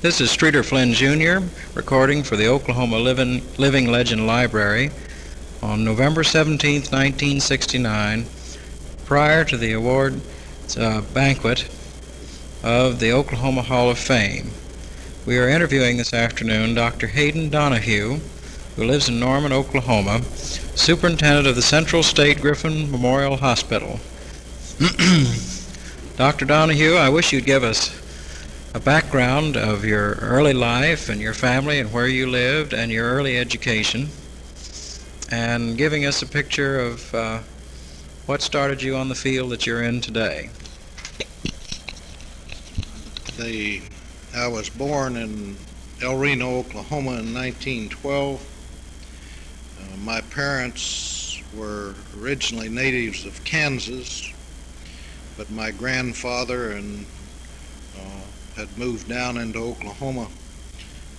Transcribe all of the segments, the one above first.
This is Streeter Flynn Jr. recording for the Oklahoma Living Legend Library on November 17, 1969, prior to the award banquet of the Oklahoma Hall of Fame. We are interviewing this afternoon Dr. Hayden Donahue, who lives in Norman, Oklahoma, superintendent of the Central State Griffin Memorial Hospital. Dr. Donahue, I wish you'd give us a background of your early life and your family and where you lived and your early education, and giving us a picture of what started you on the field that you're in today. I was born in El Reno, Oklahoma in 1912. My parents were originally natives of Kansas, but my grandfather had moved down into Oklahoma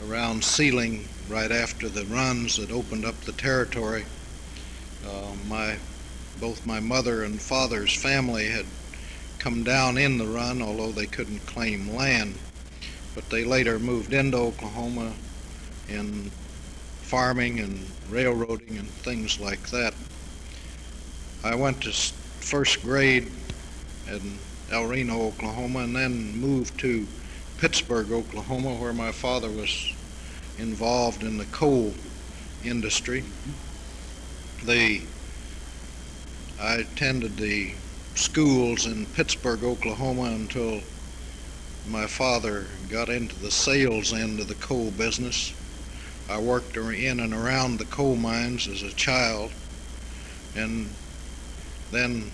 around Sealing right after the runs that opened up the territory. Both my mother and father's family had come down in the run, although they couldn't claim land, but they later moved into Oklahoma in farming and railroading and things like that. I went to first grade in El Reno, Oklahoma, and then moved to Pittsburgh, Oklahoma, where my father was involved in the coal industry. I attended the schools in Pittsburgh, Oklahoma until my father got into the sales end of the coal business. I worked in and around the coal mines as a child, and then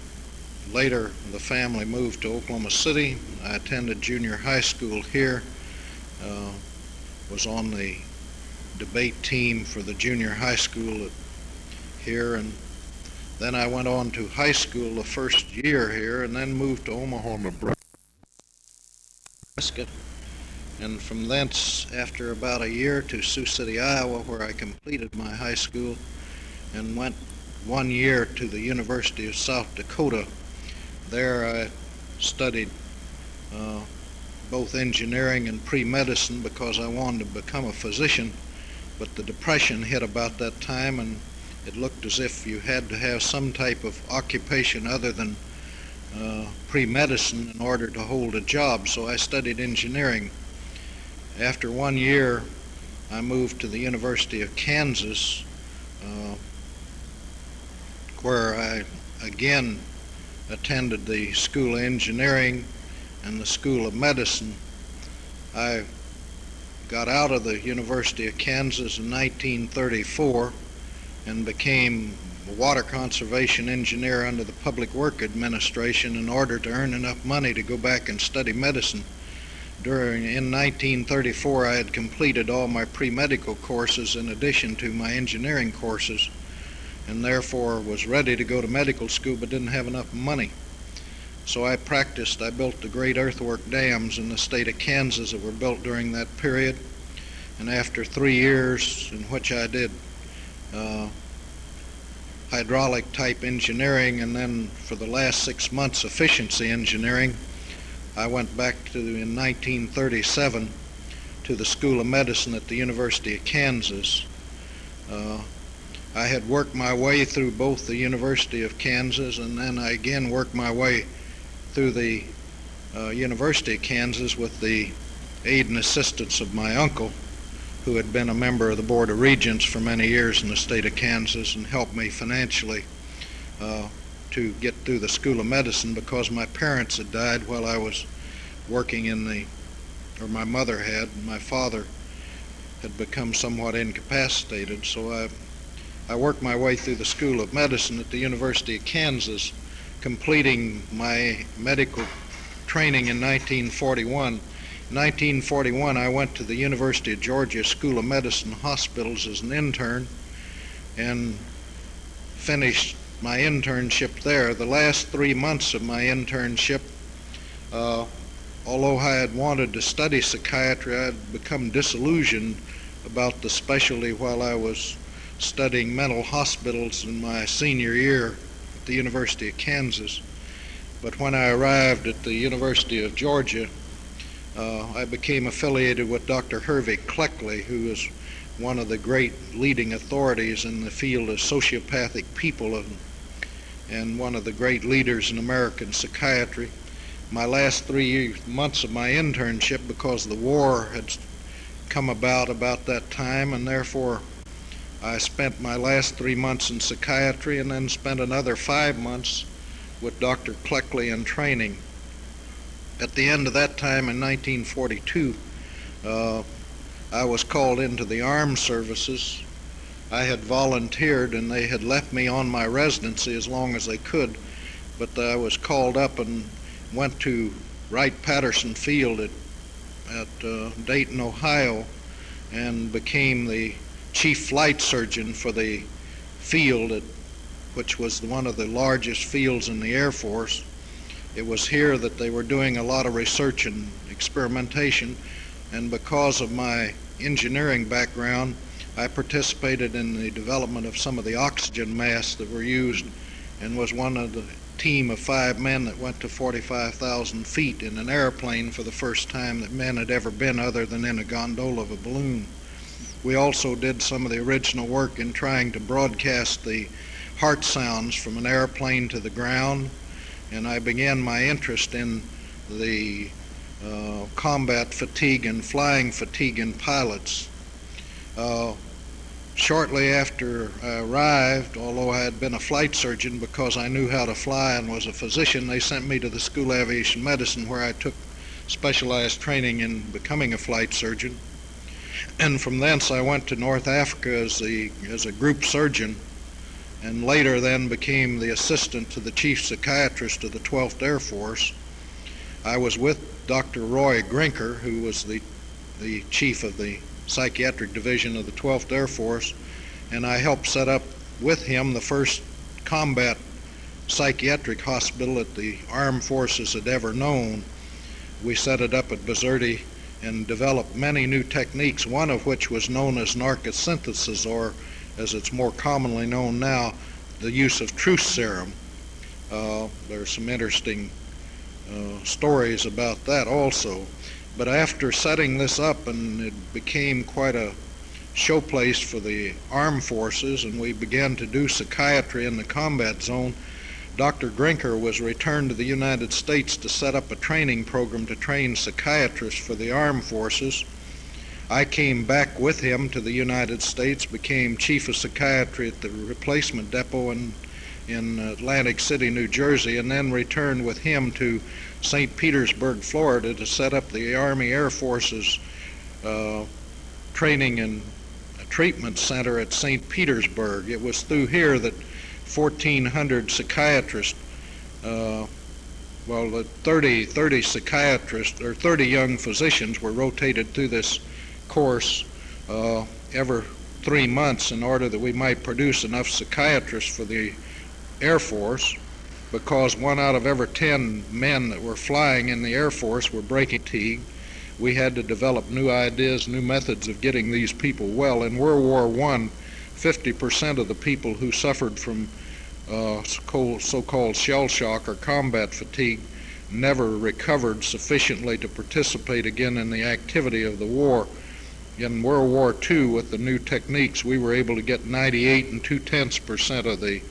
later the family moved to Oklahoma City. I attended junior high school here, was on the debate team for the junior high school here, and then I went on to high school the first year here, and then moved to Omaha, Nebraska. And from thence, after about a year, to Sioux City, Iowa, where I completed my high school, and went 1 year to the University of South Dakota. There I studied both engineering and pre-medicine because I wanted to become a physician, but the Depression hit about that time, and it looked as if you had to have some type of occupation other than pre-medicine in order to hold a job, so I studied engineering. After 1 year, I moved to the University of Kansas, where I again attended the School of Engineering and the School of Medicine. I got out of the University of Kansas in 1934 and became a water conservation engineer under the Public Work Administration in order to earn enough money to go back and study medicine. In 1934, I had completed all my pre-medical courses in addition to my engineering courses, and therefore was ready to go to medical school but didn't have enough money. So I built the great earthwork dams in the state of Kansas that were built during that period, and after 3 years in which I did hydraulic type engineering, and then for the last 6 months efficiency engineering, I went back in 1937 to the School of Medicine at the University of Kansas. I had worked my way through both the University of Kansas, and then I again worked my way through the University of Kansas with the aid and assistance of my uncle, who had been a member of the Board of Regents for many years in the state of Kansas and helped me financially to get through the School of Medicine, because my parents had died while I was working my mother had, and my father had become somewhat incapacitated. So I worked my way through the School of Medicine at the University of Kansas, completing my medical training in 1941. In 1941, I went to the University of Georgia School of Medicine hospitals as an intern and finished my internship there. The last 3 months of my internship, although I had wanted to study psychiatry, I had become disillusioned about the specialty while I was studying mental hospitals in my senior year at the University of Kansas. But when I arrived at the University of Georgia, I became affiliated with Dr. Hervey Cleckley, who is one of the great leading authorities in the field of sociopathic people and one of the great leaders in American psychiatry. My last 3 months of my internship, because the war had come about that time, and therefore I spent my last 3 months in psychiatry and then spent another 5 months with Dr. Cleckley in training. At the end of that time in 1942, I was called into the armed services. I had volunteered and they had left me on my residency as long as they could, but I was called up and went to Wright-Patterson Field at Dayton, Ohio, and became the chief flight surgeon for the field, which was one of the largest fields in the Air Force. It was here that they were doing a lot of research and experimentation, and because of my engineering background, I participated in the development of some of the oxygen masks that were used and was one of the team of 5 men that went to 45,000 feet in an airplane for the first time that men had ever been other than in a gondola of a balloon. We also did some of the original work in trying to broadcast the heart sounds from an airplane to the ground, and I began my interest in the combat fatigue and flying fatigue in pilots. Shortly after I arrived, although I had been a flight surgeon because I knew how to fly and was a physician, they sent me to the School of Aviation Medicine, where I took specialized training in becoming a flight surgeon. And from thence I went to North Africa as a group surgeon, and later then became the assistant to the chief psychiatrist of the 12th Air Force. I was with Dr. Roy Grinker, who was the chief of the psychiatric division of the 12th Air Force, and I helped set up with him the first combat psychiatric hospital that the armed forces had ever known. We set it up at Bizerti and developed many new techniques, one of which was known as narcosynthesis, or as it's more commonly known now, the use of truth serum. There are some interesting stories about that also. But after setting this up, and it became quite a showplace for the armed forces, and we began to do psychiatry in the combat zone, Dr. Grinker was returned to the United States to set up a training program to train psychiatrists for the armed forces. I came back with him to the United States, became chief of psychiatry at the replacement depot in Atlantic City, New Jersey, and then returned with him to St. Petersburg, Florida, to set up the Army Air Force's training and treatment center at St. Petersburg. It was through here that 1,400 psychiatrists, 30 psychiatrists, or 30 young physicians were rotated through this course every 3 months in order that we might produce enough psychiatrists for the Air Force, because 1 out of every 10 men that were flying in the Air Force were breaking fatigue. We had to develop new ideas, new methods of getting these people well. In World War I, 50% of the people who suffered from so-called shell shock or combat fatigue never recovered sufficiently to participate again in the activity of the war. In World War II, with the new techniques, we were able to get 98 2/10% of the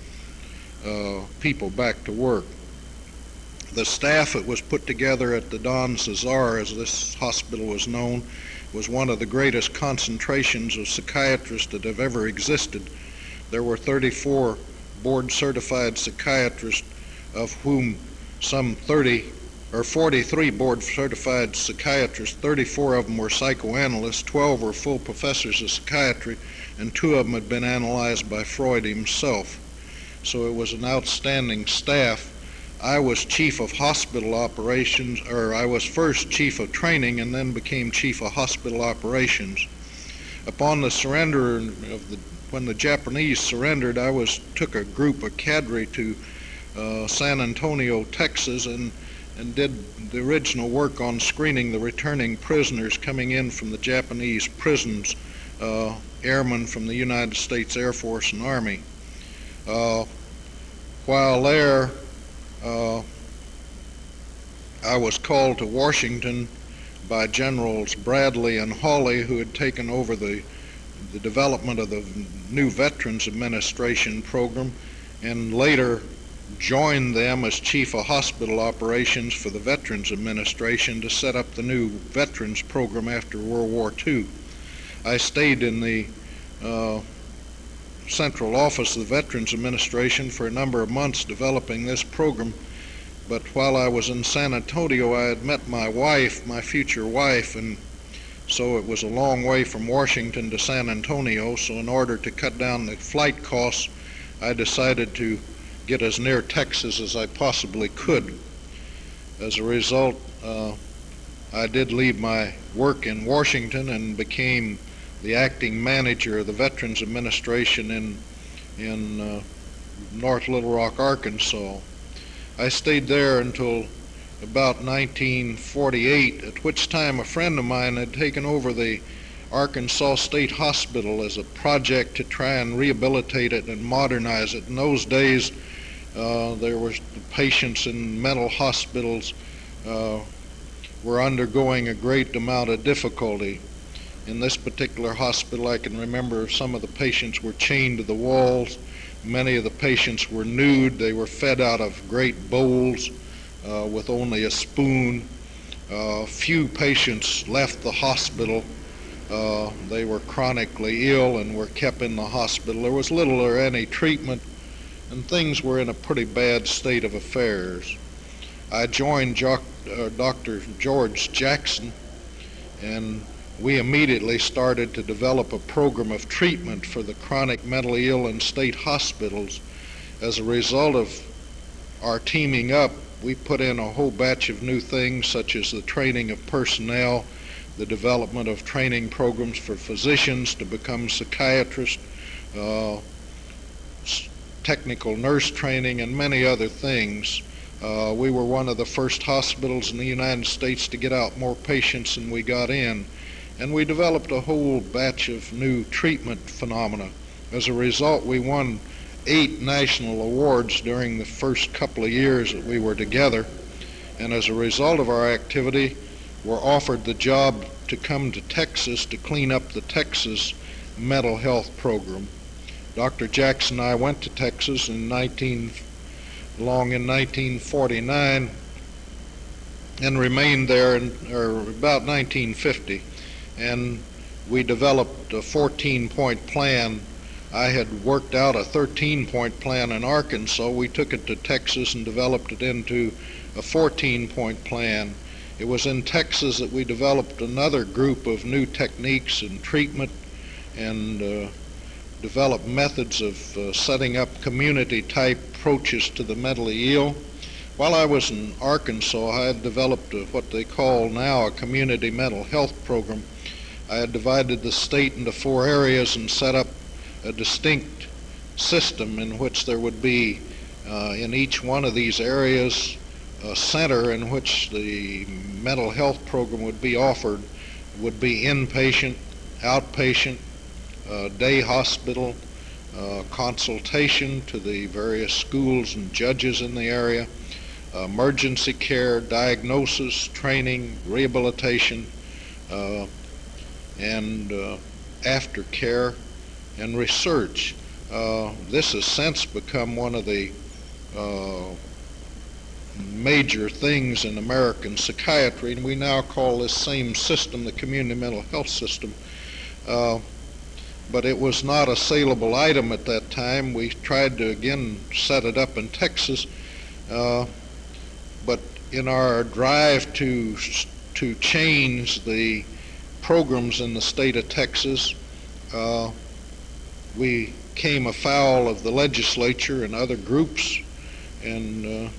people back to work. The staff that was put together at the Don Cesar, as this hospital was known, was one of the greatest concentrations of psychiatrists that have ever existed. There were 34 board-certified psychiatrists, of whom some 43 board-certified psychiatrists, 34 of them were psychoanalysts, 12 were full professors of psychiatry, and 2 of them had been analyzed by Freud himself. So it was an outstanding staff. I was chief of hospital operations, or I was first chief of training and then became chief of hospital operations. Upon the surrender when the Japanese surrendered, I took a group, a cadre, to San Antonio, Texas, and did the original work on screening the returning prisoners coming in from the Japanese prisons, airmen from the United States Air Force and Army. While there, I was called to Washington by Generals Bradley and Hawley, who had taken over the development of the new Veterans Administration program, and later joined them as Chief of Hospital Operations for the Veterans Administration to set up the new Veterans program after World War II. I stayed in the central office of the Veterans Administration for a number of months developing this program, but while I was in San Antonio, I had met my wife, my future wife, and so it was a long way from Washington to San Antonio, so in order to cut down the flight costs, I decided to get as near Texas as I possibly could. As a result, I did leave my work in Washington and became the acting manager of the Veterans Administration in North Little Rock, Arkansas. I stayed there until about 1948, at which time a friend of mine had taken over the Arkansas State Hospital as a project to try and rehabilitate it and modernize it. In those days, there were patients in mental hospitals were undergoing a great amount of difficulty. In this particular hospital, I can remember some of the patients were chained to the walls. Many of the patients were nude. They were fed out of great bowls with only a spoon. Few patients left the hospital. They were chronically ill and were kept in the hospital. There was little or any treatment, and things were in a pretty bad state of affairs. I joined Dr. George Jackson, and we immediately started to develop a program of treatment for the chronic mentally ill in state hospitals. As a result of our teaming up, we put in a whole batch of new things, such as the training of personnel, the development of training programs for physicians to become psychiatrists, technical nurse training, and many other things. We were one of the first hospitals in the United States to get out more patients than we got in. And we developed a whole batch of new treatment phenomena. As a result, we won 8 national awards during the first couple of years that we were together. And as a result of our activity, were offered the job to come to Texas to clean up the Texas mental health program. Dr. Jackson and I went to Texas in 1949 and remained there about 1950. And we developed a 14-point plan. I had worked out a 13-point plan in Arkansas. We took it to Texas and developed it into a 14-point plan. It was in Texas that we developed another group of new techniques in treatment and developed methods of setting up community-type approaches to the mentally ill. While I was in Arkansas, I had developed what they call now a community mental health program. I had divided the state into 4 areas and set up a distinct system in which there would be in each one of these areas a center in which the mental health program would be offered. It would be inpatient, outpatient, day hospital, consultation to the various schools and judges in the area, emergency care, diagnosis, training, rehabilitation, and aftercare and research. This has since become one of the major things in American psychiatry, and we now call this same system the community mental health system. But it was not a saleable item at that time. We tried to again set it up in Texas, but in our drive to change the programs in the state of Texas, we came afoul of the legislature and other groups, and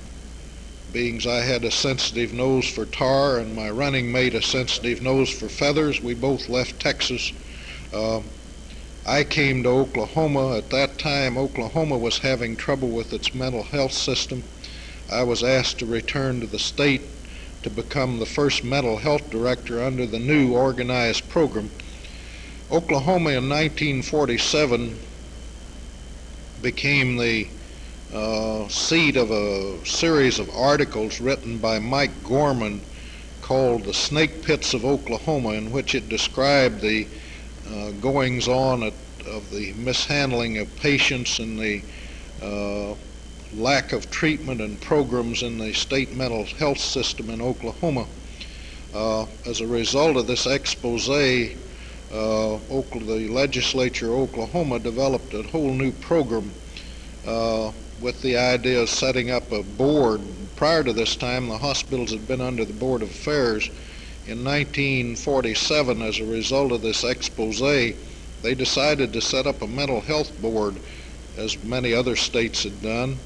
being I had a sensitive nose for tar and my running mate a sensitive nose for feathers, we both left Texas. I came to Oklahoma. At that time, Oklahoma was having trouble with its mental health system. I was asked to return to the state to become the first mental health director under the new organized program. Oklahoma in 1947 became the seat of a series of articles written by Mike Gorman called The Snake Pits of Oklahoma, in which it described the goings-on of the mishandling of patients and the lack of treatment and programs in the state mental health system in Oklahoma. As a result of this expose, the legislature of Oklahoma developed a whole new program with the idea of setting up a board. Prior to this time, the hospitals had been under the Board of Affairs. In 1947, as a result of this expose, they decided to set up a mental health board, as many other states had done,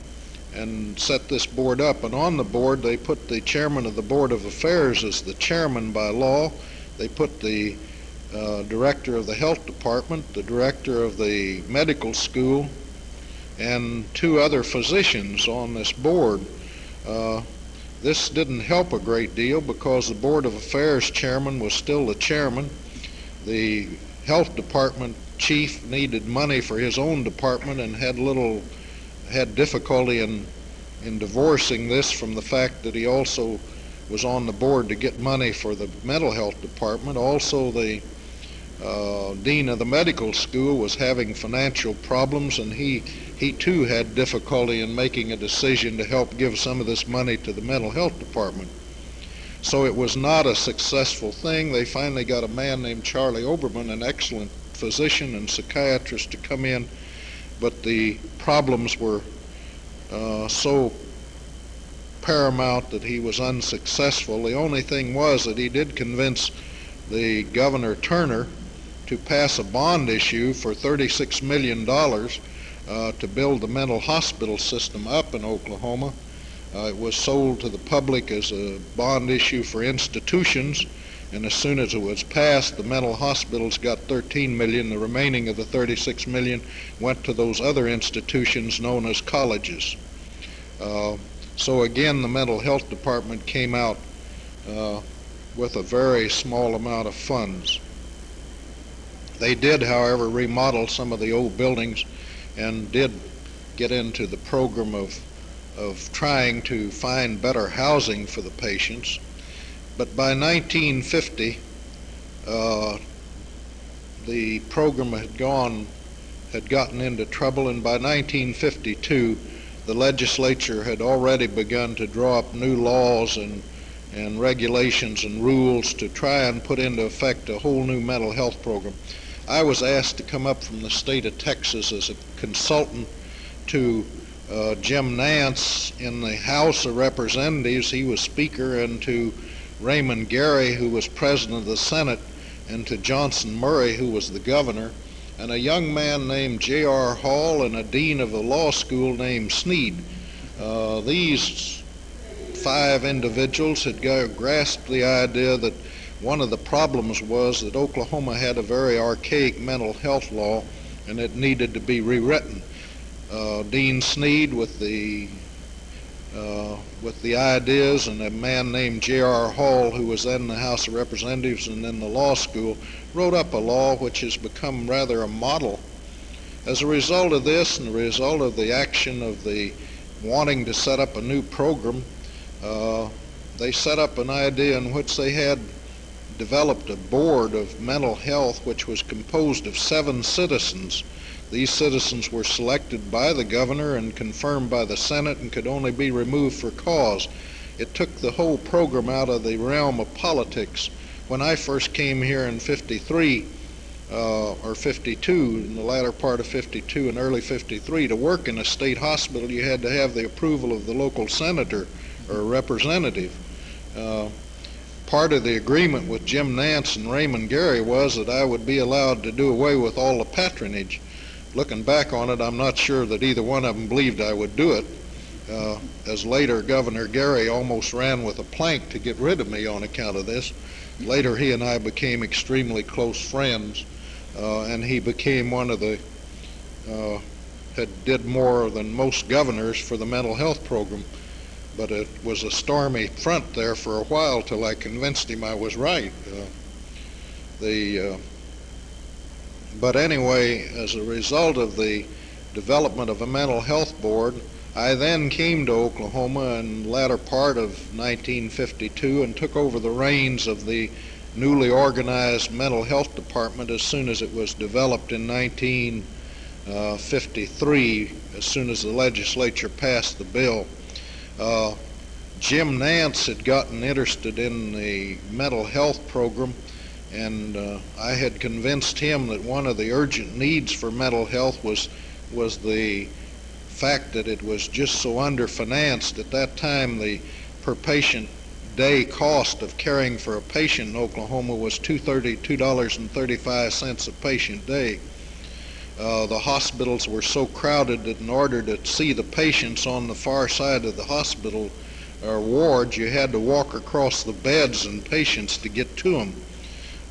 and set this board up. And on the board, they put the chairman of the Board of Affairs as the chairman by law. They put the director of the health department, the director of the medical school, and 2 other physicians on this board. This didn't help a great deal because the Board of Affairs chairman was still the chairman. The health department chief needed money for his own department and had difficulty in divorcing this from the fact that he also was on the board to get money for the mental health department. Also, the dean of the medical school was having financial problems, and he too had difficulty in making a decision to help give some of this money to the mental health department. So it was not a successful thing. They finally got a man named Charlie Oberman, an excellent physician and psychiatrist, to come in, but the problems were so paramount that he was unsuccessful. The only thing was that he did convince the Governor Turner to pass a bond issue for $36 million to build the mental hospital system up in Oklahoma. It was sold to the public as a bond issue for institutions, and as soon as it was passed, the mental hospitals got $13 million. The remaining of the $36 million went to those other institutions known as colleges. So again, the mental health department came out with a very small amount of funds. They did, however, remodel some of the old buildings and did get into the program of trying to find better housing for the patients. But by 1950, the program had gotten into trouble, and by 1952, the legislature had already begun to draw up new laws and regulations and rules to try and put into effect a whole new mental health program. I was asked to come up from the state of Texas as a consultant to Jim Nance in the House of Representatives. He was Speaker, and to Raymond Gary, who was President of the Senate, and to Johnson Murray, who was the Governor, and a young man named J.R. Hall and a dean of the law school named Sneed. These 5 individuals had grasped the idea that one of the problems was that Oklahoma had a very archaic mental health law, and it needed to be rewritten. Dean Sneed with the ideas, and a man named J.R. Hall, who was then in the House of Representatives and in the law school, wrote up a law which has become rather a model. As a result of this, and a result of the action of the wanting to set up a new program, they set up an idea in which they had developed a board of mental health which was composed of 7 citizens. These citizens were selected by the governor and confirmed by the Senate and could only be removed for cause. It took the whole program out of the realm of politics. When I first came here in 53 or 52, in the latter part of 52 and early 53, to work in a state hospital, you had to have the approval of the local senator or representative. Part of the agreement with Jim Nance and Raymond Gary was that I would be allowed to do away with all the patronage. Looking back on it, I'm not sure that either one of them believed I would do it, as later Governor Gary almost ran with a plank to get rid of me on account of this. Later he and I became extremely close friends, and he became one of the, did more than most governors for the mental health program. But it was a stormy front there for a while till I convinced him I was right. But anyway, as a result of the development of a mental health board, I then came to Oklahoma in the latter part of 1952 and took over the reins of the newly organized mental health department as soon as it was developed in 1953, as soon as the legislature passed the bill. Jim Nance had gotten interested in the mental health program, and I had convinced him that one of the urgent needs for mental health was the fact that it was just so underfinanced. At that time, the per patient day cost of caring for a patient in Oklahoma was $2.35 a patient day. The hospitals were so crowded that in order to see the patients on the far side of the hospital or wards, you had to walk across the beds and patients to get to them.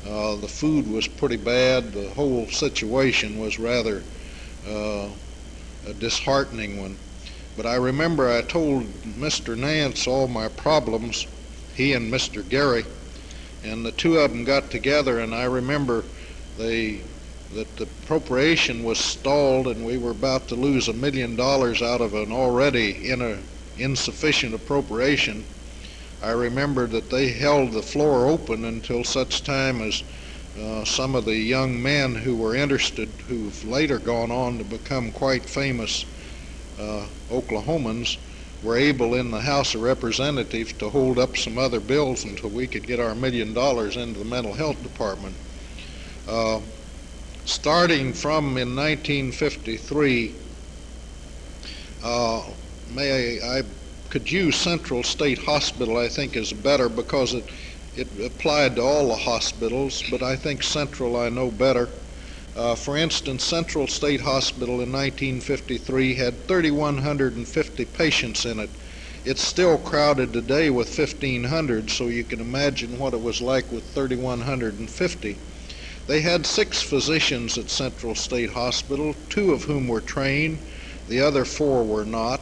The food was pretty bad. The whole situation was rather a disheartening one. But I remember I told Mr. Nance all my problems, he and Mr. Gary, and the two of them got together, and I remember that the appropriation was stalled and we were about to lose $1 million out of an already insufficient appropriation. I remember that they held the floor open until such time as some of the young men who were interested, who've later gone on to become quite famous Oklahomans, were able in the House of Representatives to hold up some other bills until we could get our $1 million into the mental health department. Starting from in 1953, I could use Central State Hospital, I think, is better because it applied to all the hospitals, but I think Central I know better. For instance, Central State Hospital in 1953 had 3,150 patients in it. It's still crowded today with 1,500, so you can imagine what it was like with 3,150. They had 6 physicians at Central State Hospital, 2 of whom were trained, the other 4 were not.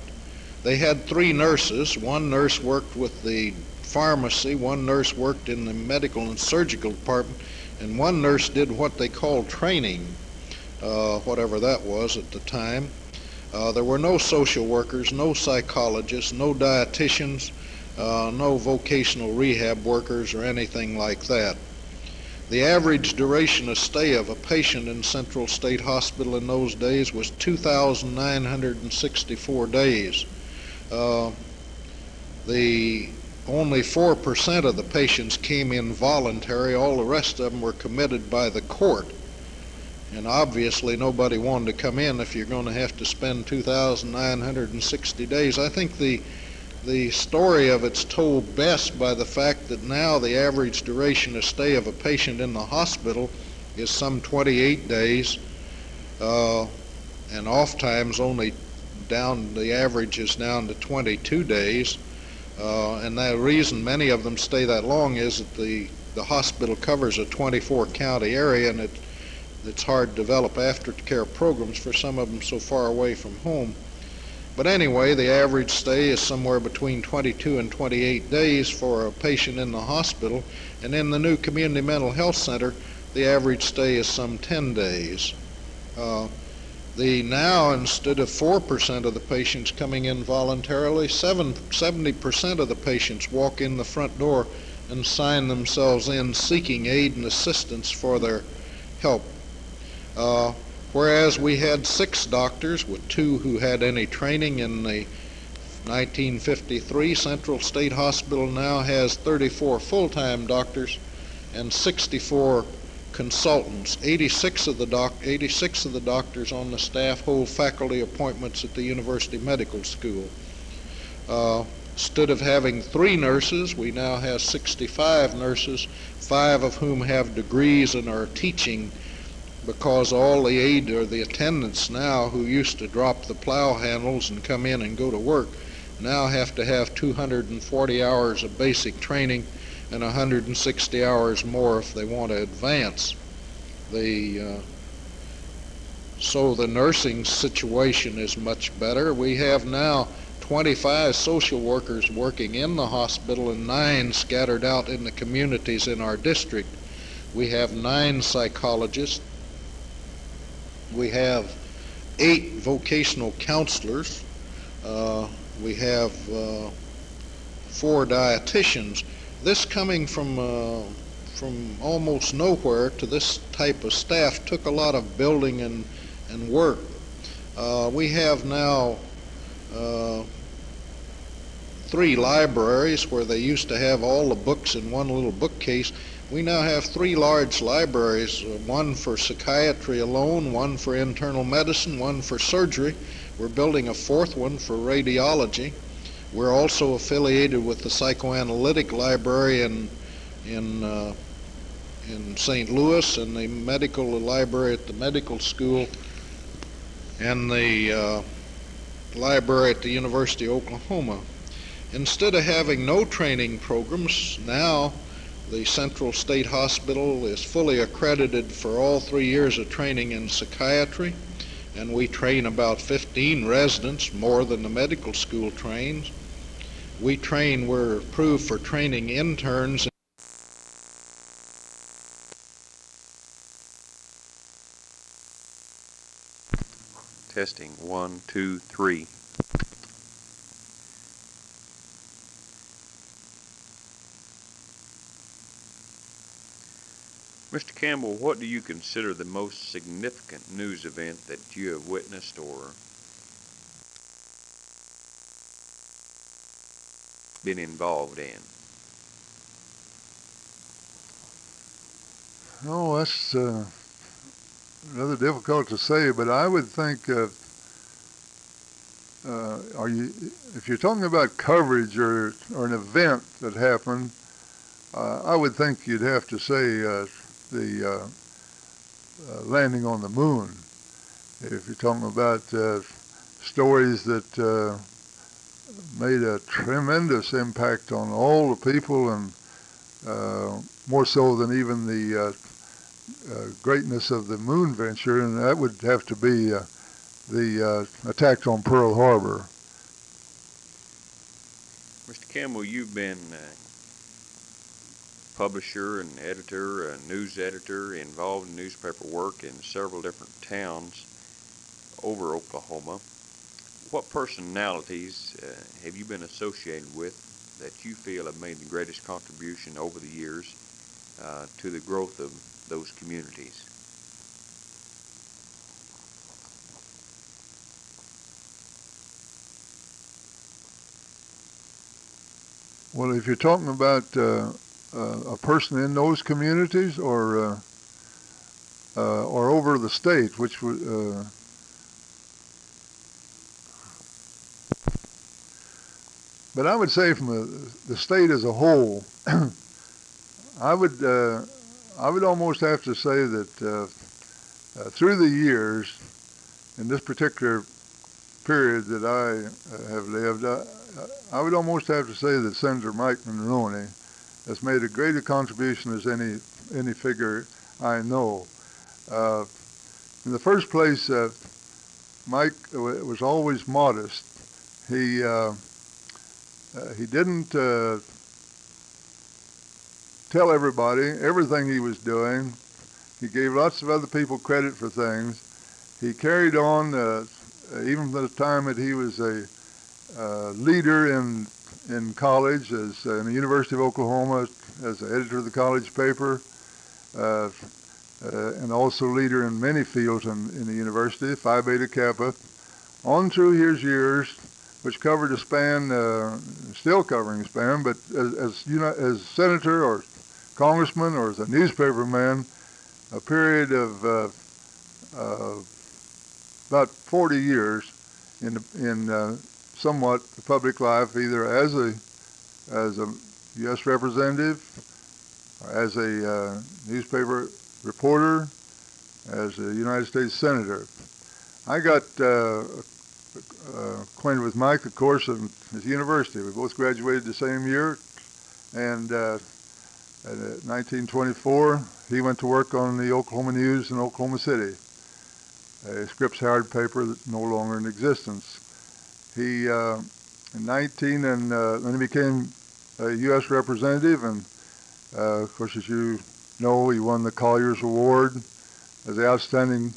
They had 3 nurses. 1 nurse worked with the pharmacy, 1 nurse worked in the medical and surgical department, and 1 nurse did what they called training, whatever that was at the time. There were no social workers, no psychologists, no dietitians, no vocational rehab workers or anything like that. The average duration of stay of a patient in Central State Hospital in those days was 2,964 days. Only 4% of the patients came in voluntary. All the rest of them were committed by the court. And obviously nobody wanted to come in if you're going to have to spend 2,960 days. I think the story of it's told best by the fact that now the average duration of stay of a patient in the hospital is some 28 days, and oftentimes only the average is down to 22 days. And the reason many of them stay that long is that the hospital covers a 24-county area, and it's hard to develop aftercare programs for some of them so far away from home. But anyway, the average stay is somewhere between 22 and 28 days for a patient in the hospital, and in the new community mental health center, the average stay is some 10 days. Now, instead of 4% of the patients coming in voluntarily, 70% of the patients walk in the front door and sign themselves in seeking aid and assistance for their help. Whereas we had 6 doctors, with 2 who had any training in the 1953, Central State Hospital now has 34 full-time doctors and 64 consultants. 86 of the doctors on the staff hold faculty appointments at the University Medical School. Instead of having 3 nurses, we now have 65 nurses, 5 of whom have degrees and are teaching, because all the aid or the attendants now who used to drop the plow handles and come in and go to work now have to have 240 hours of basic training and 160 hours more if they want to advance. So the nursing situation is much better. We have now 25 social workers working in the hospital and 9 scattered out in the communities in our district. We have 9 psychologists. We have 8 vocational counselors. We have 4 dietitians. This coming from almost nowhere to this type of staff took a lot of building and work. We have now uh, 3 libraries where they used to have all the books in one little bookcase. We now have 3 large libraries, one for psychiatry alone, one for internal medicine, one for surgery. We're building a 4th one for radiology. We're also affiliated with the psychoanalytic library in St. Louis, and the medical library at the medical school, and the library at the University of Oklahoma. Instead of having no training programs, now the Central State Hospital is fully accredited for all 3 years of training in psychiatry, and we train about 15 residents, more than the medical school trains. We're approved for training interns. Testing 1, 2, 3. Mr. Campbell, what do you consider the most significant news event that you have witnessed or been involved in? Oh, that's rather difficult to say, but I would think if you're talking about coverage or an event that happened, I would think you'd have to say the landing on the moon. If you're talking about stories that made a tremendous impact on all the people, and more so than even the greatness of the moon venture, and that would have to be the attack on Pearl Harbor. Mr. Campbell, you've been publisher and editor, a news editor, involved in newspaper work in several different towns over Oklahoma. What personalities have you been associated with that you feel have made the greatest contribution over the years to the growth of those communities? Well, if you're talking about a person in those communities or over the state, which would but I would say from the state as a whole, I would almost have to say that through the years, in this particular period that I have lived, I would almost have to say that Senator Mike Monroney has made a greater contribution as any figure I know. In the first place, Mike was always modest. He didn't tell everybody everything he was doing. He gave lots of other people credit for things. He carried on even from the time that he was a leader in college, as in the University of Oklahoma, as the editor of the college paper, and also leader in many fields in the university, Phi Beta Kappa, on through his years, which covered a span, still covering a span, but as senator or congressman or as a newspaper man, a period of about 40 years in somewhat public life, either as a U.S. representative, or as a newspaper reporter, as a United States senator. I got acquainted with Mike, of course, at his university. We both graduated the same year, and in 1924, he went to work on the Oklahoma News in Oklahoma City, a Scripps Howard paper that's no longer in existence. He, in then he became a U.S. representative, and of course, as you know, he won the Collier's Award as the outstanding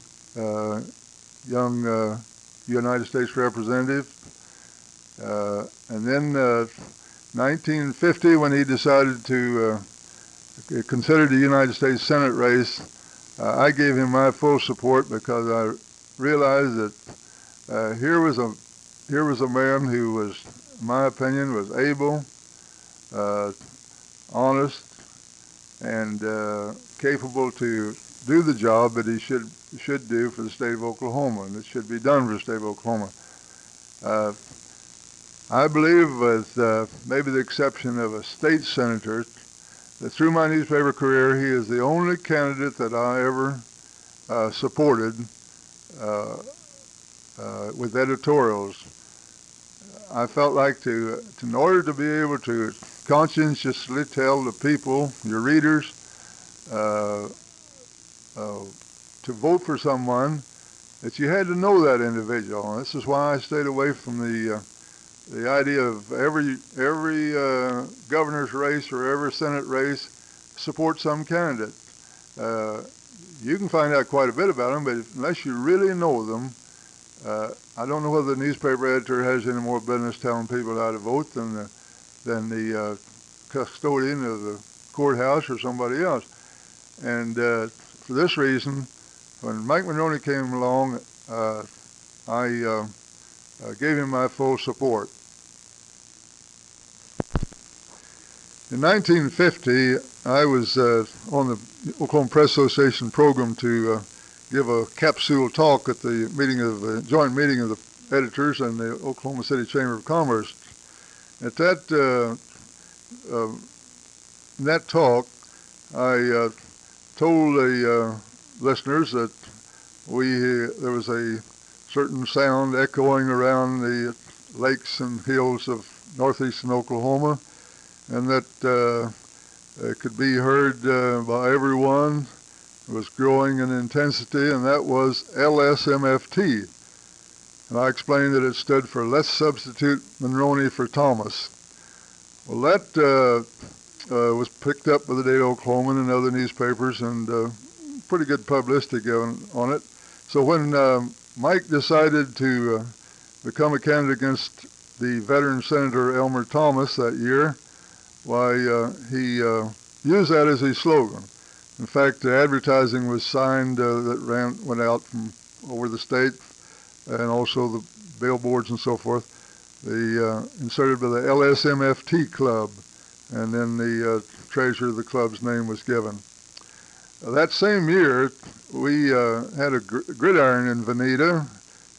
young United States representative. And then 1950, when he decided to consider the United States Senate race, I gave him my full support because I realized that here was a man who was, in my opinion, was able, honest, and capable to do the job that he should do for the state of Oklahoma, and it should be done for the state of Oklahoma. I believe, with maybe the exception of a state senator, that through my newspaper career, he is the only candidate that I ever supported with editorials. I felt like in order to be able to conscientiously tell the people, your readers, to vote for someone, that you had to know that individual. And this is why I stayed away from the idea of every governor's race or every Senate race support some candidate. You can find out quite a bit about them, but unless you really know them, I don't know whether the newspaper editor has any more business telling people how to vote than the custodian of the courthouse or somebody else. And for this reason, when Mike Maroney came along, I gave him my full support. In 1950, I was on the Oklahoma Press Association program to give a capsule talk at the joint meeting of the editors and the Oklahoma City Chamber of Commerce. At that talk, I told the listeners that there was a certain sound echoing around the lakes and hills of northeastern Oklahoma, and that it could be heard by everyone. It was growing in intensity, and that was LSMFT. And I explained that it stood for Let's Substitute Monroney for Thomas. Well, that was picked up by the Day Oklahoman and other newspapers, and pretty good publicity on it. So when Mike decided to become a candidate against the veteran Senator Elmer Thomas that year, why, he used that as his slogan. In fact, the advertising was signed that went out from over the state, and also the billboards and so forth. Inserted by the LSMFT Club, and then the treasurer of the club's name was given. That same year, we had a gridiron in Veneta,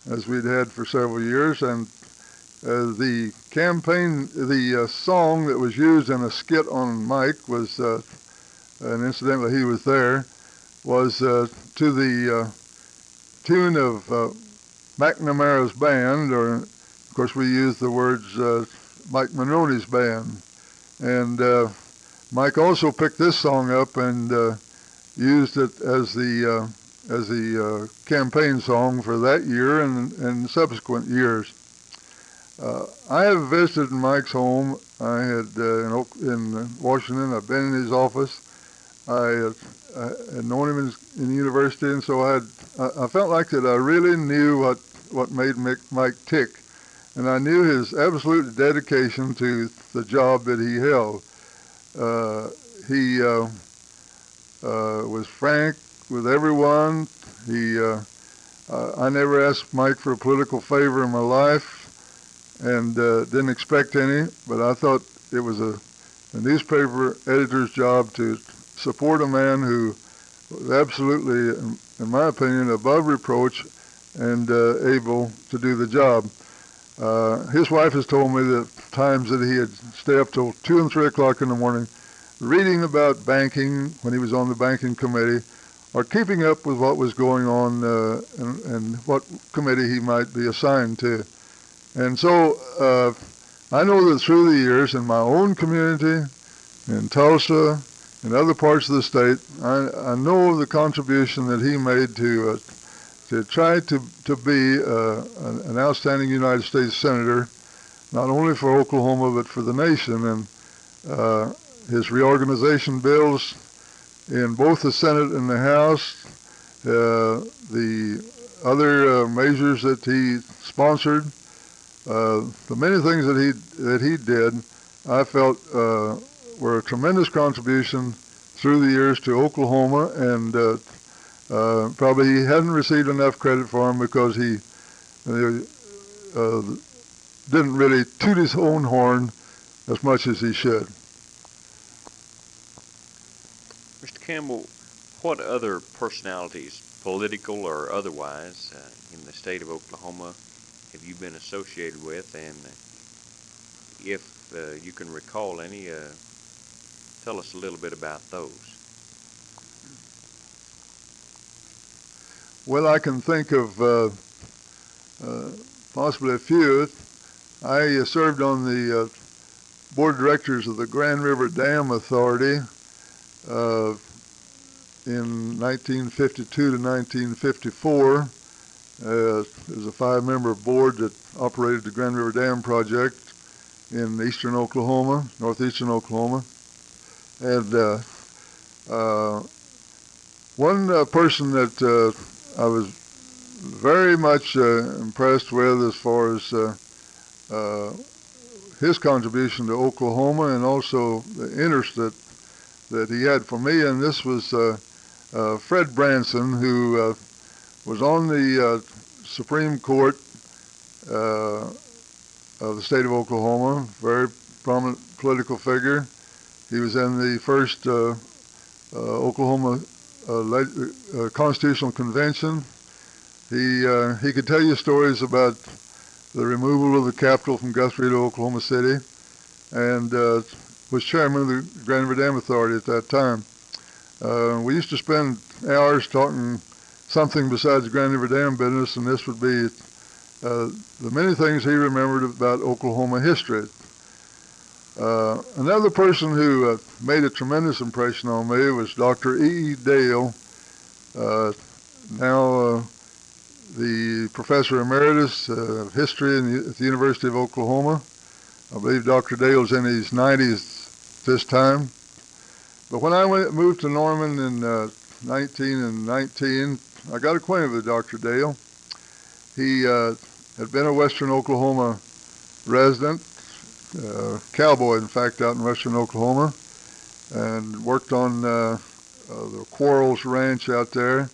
as we'd had for several years, and the song that was used in a skit on Mike was, and incidentally he was there, was to the tune of McNamara's band, or of course we used the words Mike Monroney's band. And Mike also picked this song up and used it as the campaign song for that year and subsequent years. I have visited Mike's home. I had in Washington. I've been in his office. I had known him in the university, and so I felt like that I really knew what made Mike tick, and I knew his absolute dedication to the job that he held. He was frank with everyone. I never asked Mike for a political favor in my life, and didn't expect any, but I thought it was a newspaper editor's job to support a man who was absolutely, in my opinion, above reproach and able to do the job. His wife has told me the times that he had stay up till 2 and 3 o'clock in the morning reading about banking when he was on the banking committee, or keeping up with what was going on and what committee he might be assigned to. And so I know that through the years in my own community, in Tulsa, in other parts of the state, I know of the contribution that he made to try to be an outstanding United States Senator, not only for Oklahoma but for the nation. And his reorganization bills in both the Senate and the House, the other measures that he sponsored, The many things that he did, I felt were a tremendous contribution through the years to Oklahoma, and probably he hadn't received enough credit for them because he didn't really toot his own horn as much as he should. Mr. Campbell, what other personalities, political or otherwise, in the state of Oklahoma have you been associated with? And if you can recall any, tell us a little bit about those. Well, I can think of possibly a few. I served on the board of directors of the Grand River Dam Authority in 1952 to 1954. There's a 5-member board that operated the Grand River Dam project in eastern Oklahoma, northeastern Oklahoma. And one person that I was very much impressed with as far as his contribution to Oklahoma and also the interest that he had for me, and this was Fred Branson, who was on the Supreme Court of the state of Oklahoma, very prominent political figure. He was in the first Oklahoma Constitutional Convention. He could tell you stories about the removal of the capital from Guthrie to Oklahoma City, and was chairman of the Grand River Dam Authority at that time. We used to spend hours talking something besides the Grand River Dam business, and this would be the many things he remembered about Oklahoma history. Another person who made a tremendous impression on me was Dr. E. Dale, now the professor emeritus of history at the University of Oklahoma. I believe Dr. Dale's in his 90s this time. But when I moved to Norman in 1919, I got acquainted with Dr. Dale. He had been a Western Oklahoma resident, cowboy, in fact, out in Western Oklahoma, and worked on the Quarles Ranch out there.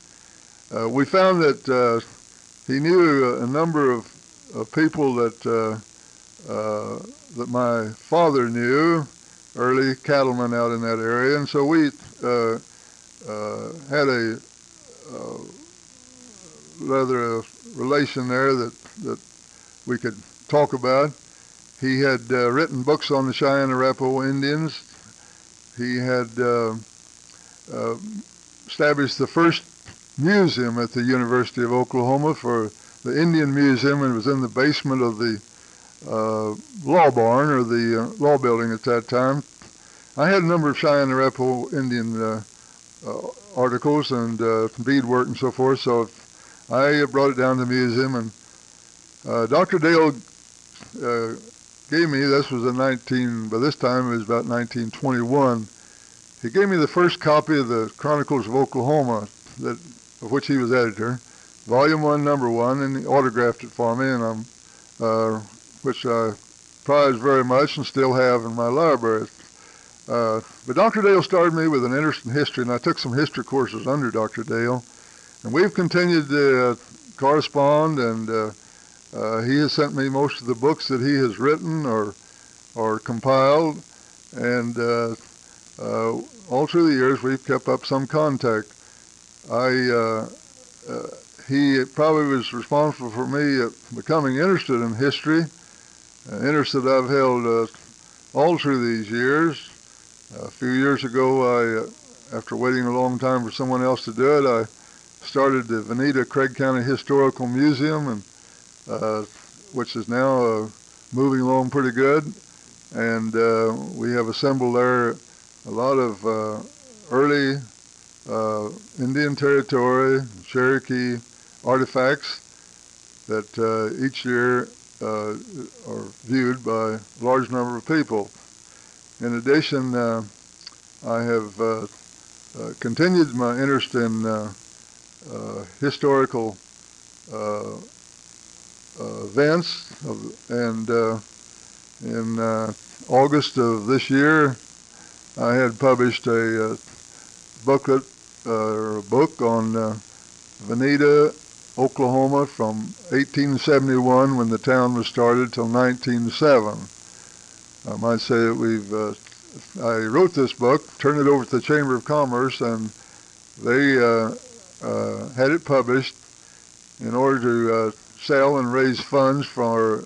We found that he knew a number of people that my father knew, early cattlemen out in that area, and so we had a rather a relation there that we could talk about. He had written books on the Cheyenne Arapaho Indians. He had established the first museum at the University of Oklahoma for the Indian Museum, and it was in the basement of the law barn, or the law building at that time. I had a number of Cheyenne Arapaho Indian articles and beadwork and so forth, so I brought it down to the museum, and Dr. Dale gave me, this was by this time it was about 1921, he gave me the first copy of the Chronicles of Oklahoma, of which he was editor, volume 1, number 1, and he autographed it for me, and which I prize very much and still have in my library. But Dr. Dale started me with an interest in history, and I took some history courses under Dr. Dale, and we've continued to correspond, and he has sent me most of the books that he has written or compiled, and all through the years we've kept up some contact. He probably was responsible for me becoming interested in history, an interest that I've held all through these years. A few years ago, after waiting a long time for someone else to do it, I started the Veneta Craig County Historical Museum, and which is now moving along pretty good. And we have assembled there a lot of early Indian Territory, Cherokee artifacts that each year are viewed by a large number of people. In addition, I have continued my interest in historical events, and in August of this year, I had published a booklet or a book on Veneta, Oklahoma, from 1871, when the town was started, till 1907. I might say that I wrote this book, turned it over to the Chamber of Commerce, and they had it published in order to sell and raise funds for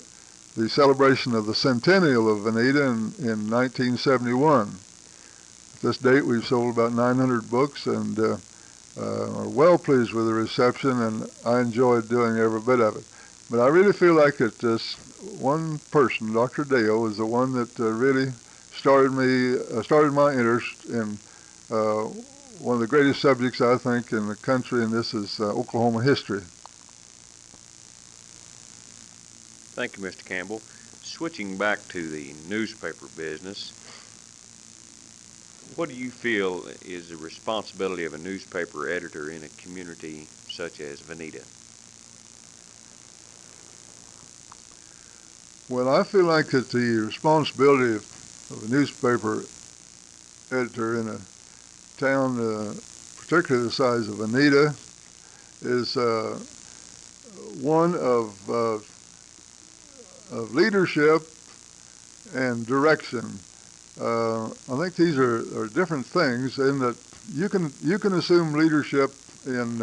the celebration of the centennial of Veneta in 1971. At this date, we've sold about 900 books and are well pleased with the reception, and I enjoyed doing every bit of it. But I really feel like that this one person, Dr. Dale, is the one that really started my interest in one of the greatest subjects, I think, in the country, and this is Oklahoma history. Thank you, Mr. Campbell. Switching back to the newspaper business, what do you feel is the responsibility of a newspaper editor in a community such as Veneta? Well, I feel like that the responsibility of a newspaper editor in a town, particularly the size of Veneta, is one of leadership and direction. I think these are different things in that you can assume leadership in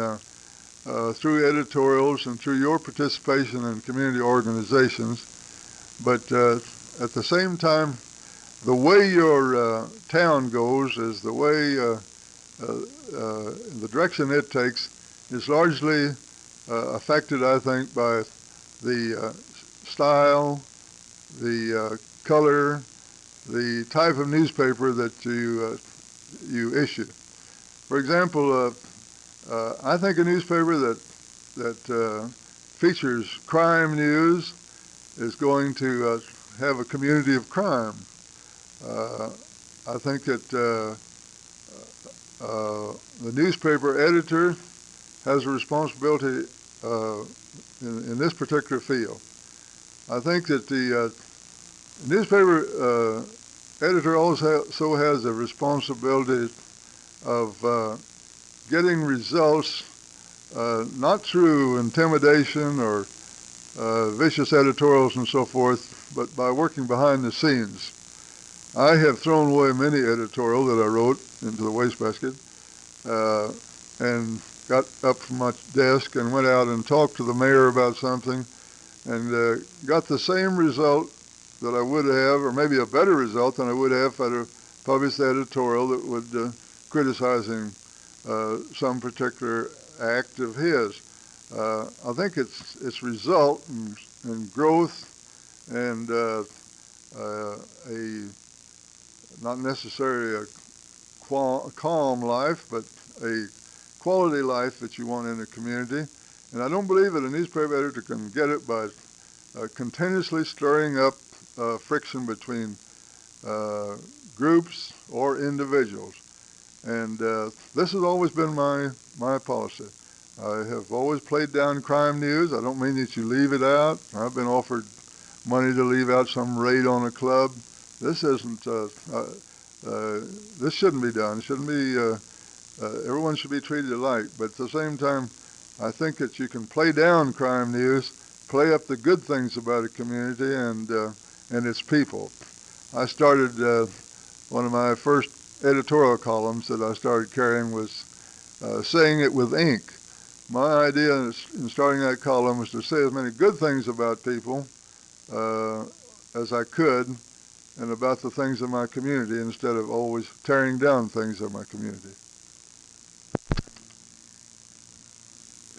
through editorials and through your participation in community organizations, but at the same time, the way your town goes is the way the direction it takes is largely affected, I think, by the style, the color, the type of newspaper that you issue. For example, I think a newspaper that features crime news is going to have a community of crime. I think that the newspaper editor has a responsibility in this particular field. I think that the newspaper editor also has a responsibility of getting results not through intimidation or vicious editorials and so forth, but by working behind the scenes. I have thrown away many editorial that I wrote into the wastebasket and got up from my desk and went out and talked to the mayor about something and got the same result that I would have, or maybe a better result than I would have if I'd have published the editorial that would criticizing some particular act of his. I think it's result and growth and a not necessarily a calm life, but a quality life that you want in a community. And I don't believe that a newspaper editor can get it by continuously stirring up friction between groups or individuals. And this has always been my policy. I have always played down crime news. I don't mean that you leave it out. I've been offered money to leave out some raid on a club. This isn't. This shouldn't be done. It shouldn't be. Everyone should be treated alike. But at the same time, I think that you can play down crime news, play up the good things about a community and its people. I started one of my first editorial columns that I started carrying was saying it with ink. My idea in starting that column was to say as many good things about people as I could and about the things in my community instead of always tearing down things in my community.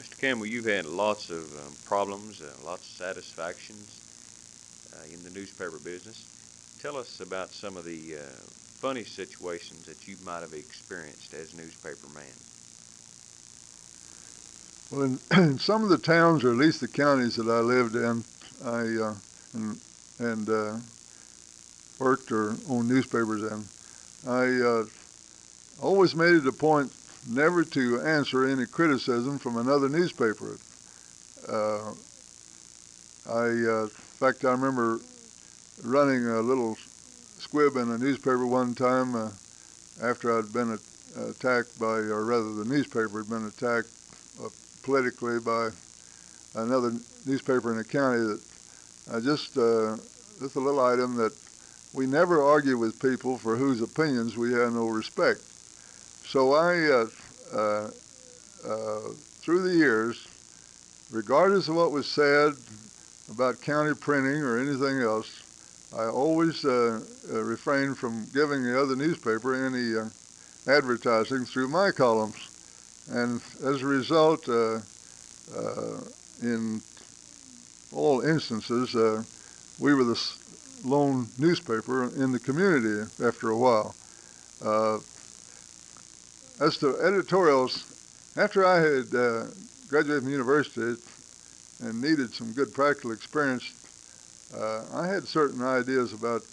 Mr. Campbell, you've had lots of problems, lots of satisfactions in the newspaper business. Tell us about some of the funny situations that you might have experienced as newspaper man. Well, in some of the towns, or at least the counties that I lived in, I worked or owned newspapers in, I always made it a point never to answer any criticism from another newspaper. In fact, I remember running a little squib in a newspaper one time after I'd been attacked by, or rather the newspaper had been attacked politically by another newspaper in the county, that just a little item that we never argue with people for whose opinions we have no respect. So through the years, regardless of what was said about county printing or anything else, I always refrained from giving the other newspaper any advertising through my columns. And as a result, in all instances, we were the lone newspaper in the community after a while. As to editorials, after I had graduated from university and needed some good practical experience, I had certain ideas about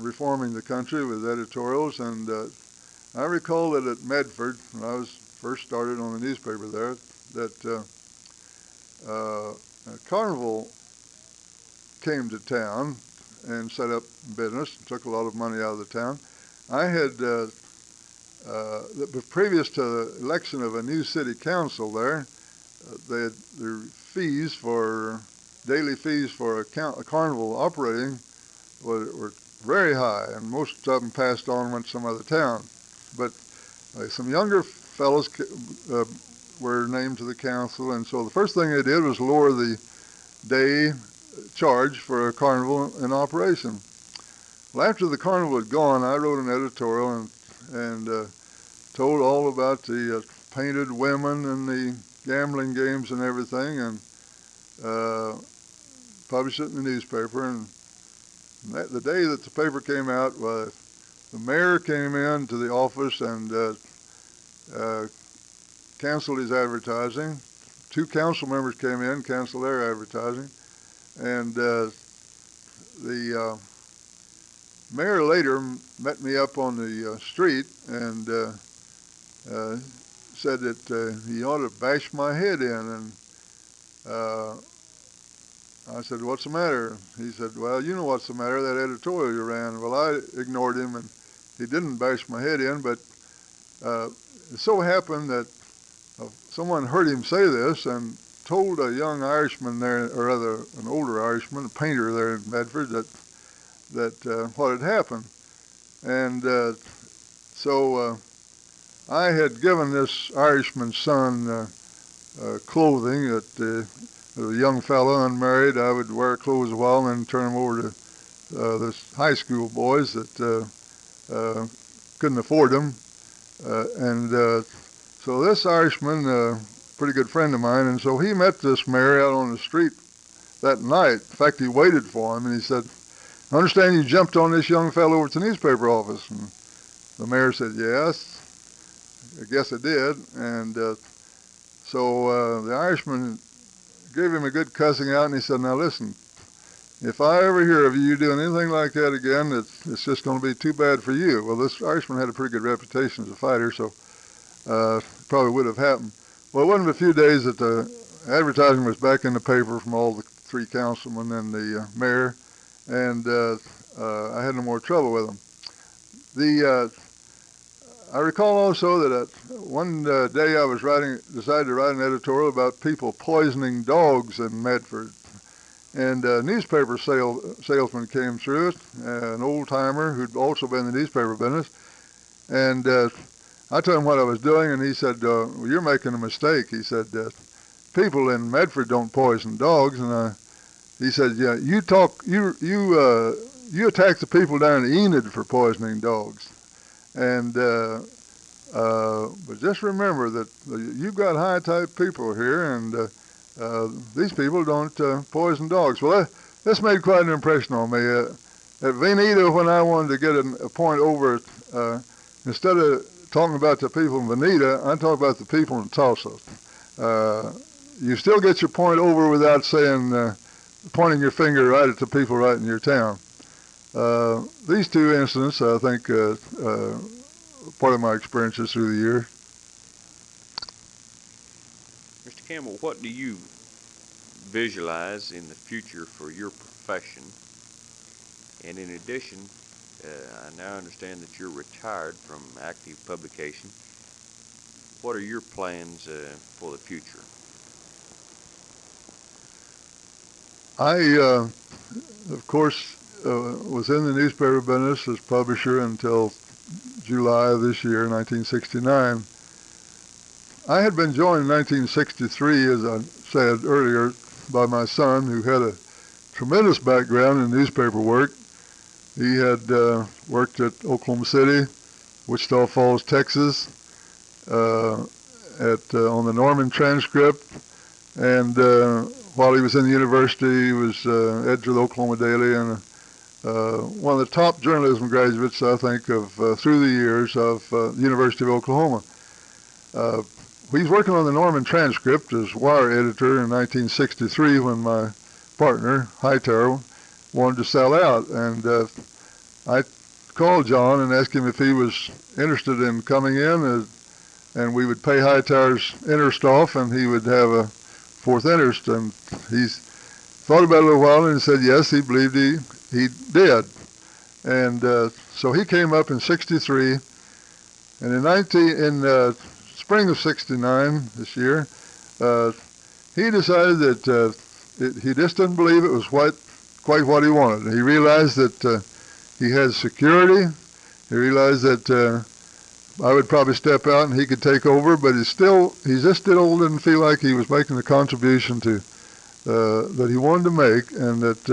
reforming the country with editorials, and I recall that at Medford, when I was first started on the newspaper there, that Carnival came to town and set up business, took a lot of money out of the town. I had, previous to the election of a new city council there, their fees for, daily fees for a carnival operating were very high, and most of them passed on and went to some other town. But some younger fellows were named to the council, and so the first thing they did was lower the day charge for a carnival in operation. Well, after the carnival had gone, I wrote an editorial and told all about the painted women and the gambling games and everything, and published it in the newspaper. And the day that the paper came out, the mayor came in to the office and canceled his advertising. 2 council members came in, canceled their advertising, and the mayor later met me up on the street and said that he ought to bash my head in, and I said, "What's the matter?" He said, "Well, you know what's the matter, that editorial you ran." Well, I ignored him, and he didn't bash my head in, but it so happened that someone heard him say this and told a young Irishman there, or rather an older Irishman, a painter there in Medford, that what had happened. And so I had given this Irishman's son clothing that as a young fellow, unmarried, I would wear clothes a while and then turn them over to the high school boys that couldn't afford them. So this Irishman, pretty good friend of mine, and so he met this mayor out on the street that night. In fact, he waited for him, and he said, "I understand you jumped on this young fellow over at the newspaper office." And the mayor said, "Yes, I guess I did." And so the Irishman gave him a good cussing out, and he said, "Now listen, if I ever hear of you doing anything like that again, it's just going to be too bad for you." Well, this Irishman had a pretty good reputation as a fighter, so probably would have happened. Well, it wasn't a few days that the advertising was back in the paper from all the 3 councilmen and the mayor, and I had no more trouble with them. I recall also that one day I was decided to write an editorial about people poisoning dogs in Medford. And a newspaper salesman came through, an old-timer who'd also been in the newspaper business. And I told him what I was doing, and he said, "Well, you're making a mistake." He said, "People in Medford don't poison dogs." And he said, "Yeah, you attack the people down in Enid for poisoning dogs. And but just remember that you've got high-type people here, and these people don't poison dogs." Well, this made quite an impression on me. At Veneta, when I wanted to get a point over, instead of talking about the people in Veneta, I talk about the people in Tulsa. You still get your point over without saying, pointing your finger right at the people right in your town. These 2 incidents, I think, part of my experiences through the year. Mr. Campbell, what do you visualize in the future for your profession? And in addition, I now understand that you're retired from active publication. What are your plans for the future? I, of course, was in the newspaper business as publisher until July of this year, 1969. I had been joined in 1963, as I said earlier, by my son, who had a tremendous background in newspaper work. He had worked at Oklahoma City, Wichita Falls, Texas, on the Norman Transcript, and while he was in the university, he was editor of the Oklahoma Daily and one of the top journalism graduates, I think, of through the years of the University of Oklahoma. He was working on the Norman Transcript as wire editor in 1963 when my partner, Hightower, wanted to sell out. And I called John and asked him if he was interested in coming in, and we would pay Hightower's interest off, and he would have a fourth interest. And he thought about it a little while and said yes, he believed he did. And so he came up in 63, and in spring of 69, this year, he decided that he just didn't believe it was quite what he wanted. He realized that he had security. He realized that I would probably step out and he could take over, but he just still didn't feel like he was making the contribution that he wanted to make, and that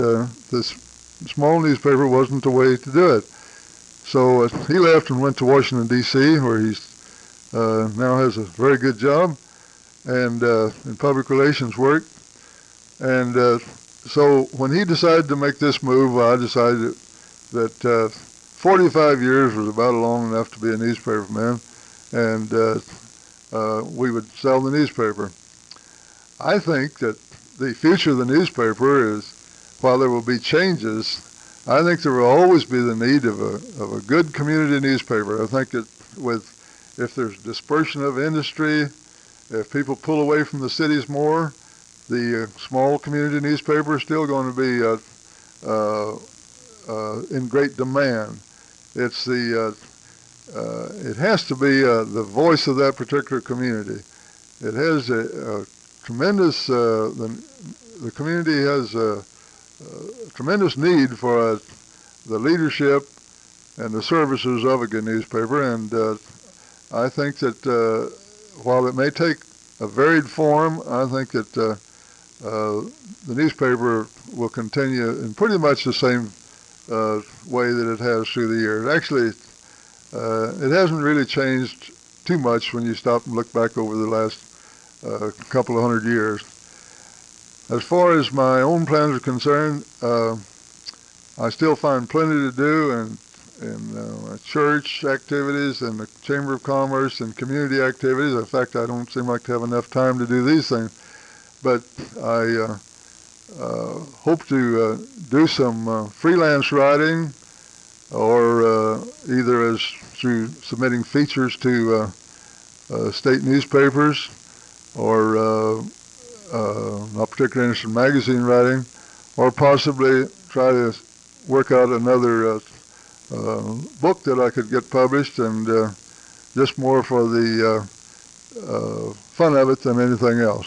this small newspaper wasn't the way to do it. So he left and went to Washington, D.C., where he's now has a very good job and in public relations work. And so when he decided to make this move, I decided that 45 years was about long enough to be a newspaperman, and we would sell the newspaper. I think that the future of the newspaper is, while there will be changes, I think there will always be the need of a good community newspaper. I think that if there's dispersion of industry, if people pull away from the cities more, the small community newspaper is still going to be in great demand. It has to be the voice of that particular community. It has a tremendous, the community has a tremendous need for the leadership and the services of a good newspaper, and I think that while it may take a varied form, I think that the newspaper will continue in pretty much the same way that it has through the years. Actually, it hasn't really changed too much when you stop and look back over the last couple of hundred years. As far as my own plans are concerned, I still find plenty to do in church activities and the Chamber of Commerce and community activities. In fact, I don't seem like to have enough time to do these things. But I hope to do some freelance writing, or either as through submitting features to state newspapers, or not particularly interested in magazine writing, or possibly try to work out another book that I could get published, and just more for the fun of it than anything else.